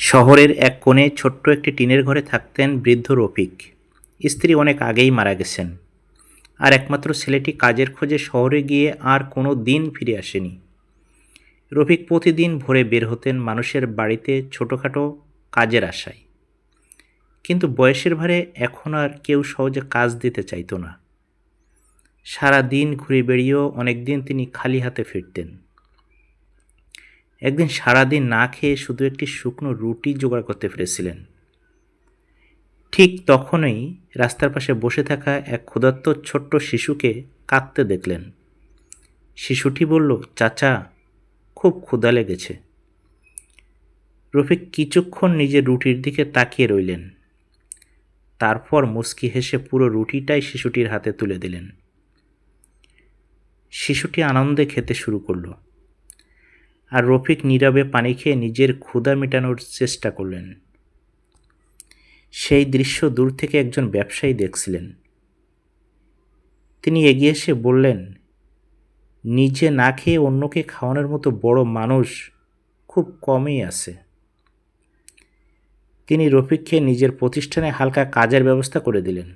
শহরের এক কোণে ছোট্ট একটি টিনের ঘরে থাকতেন বৃদ্ধ রফিক। স্ত্রী অনেক আগেই মারা গেছেন, আর একমাত্র ছেলেটি কাজের খোঁজে শহরে গিয়ে আর কোনো দিন ফিরে আসেনি। রফিক প্রতিদিন ভোরে বের হতেন মানুষের বাড়িতে ছোটোখাটো কাজের আশায়, কিন্তু বয়সের ভারে এখন আর কেউ সহজে কাজ দিতে চাইতো না। সারা দিন ঘুরে বেড়িয়েও অনেক দিন তিনি খালি হাতে ফিরতেন। একদিন সারাদিন না খেয়ে শুধু একটি শুকনো রুটি জোগাড় করতে পেরেছিলেন। ঠিক তখনই রাস্তার পাশে বসে থাকা এক ক্ষুধার্ত ছোট্ট শিশুকে কাঁদতে দেখলেন। শিশুটি বলল, চাচা, খুব ক্ষুধা লেগেছে। রফিক কিছুক্ষণ নিজের রুটির দিকে তাকিয়ে রইলেন, তারপর মুচকি হেসে পুরো রুটিটাই শিশুটির হাতে তুলে দিলেন। শিশুটি আনন্দে খেতে শুরু করলো, আর রফিক নীরবে পানি খেয়ে নিজের ক্ষুধা মেটানোর চেষ্টা করলেন। সেই দৃশ্য দূর থেকে একজন ব্যবসায়ী দেখছিলেন। তিনি এগিয়ে এসে বললেন, নিজে না খেয়ে অন্যকে খাওয়ানোর মতো বড় মানুষ খুব কমই আছে। তিনি রফিককে নিজের প্রতিষ্ঠানে হালকা কাজের ব্যবস্থা করে দিলেন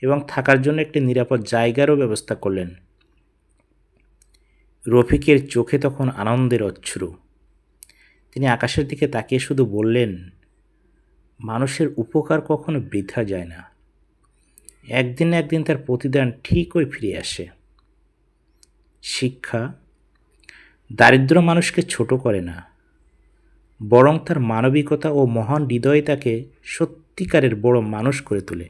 এবং থাকার জন্য একটি নিরাপদ জায়গারও ব্যবস্থা করলেন। রফিকের চোখে তখন আনন্দের অশ্রু। তিনি আকাশের দিকে তাকিয়ে শুধু বললেন, মানুষের উপকার কখনো বৃথা যায় না, একদিন না একদিন তার প্রতিদান ঠিকই ফিরে আসে। শিক্ষা: দারিদ্র মানুষকে ছোট করে না, বরং তার মানবিকতা ও মহান হৃদয় তাকে সত্যিকারের বড় মানুষ করে তোলে।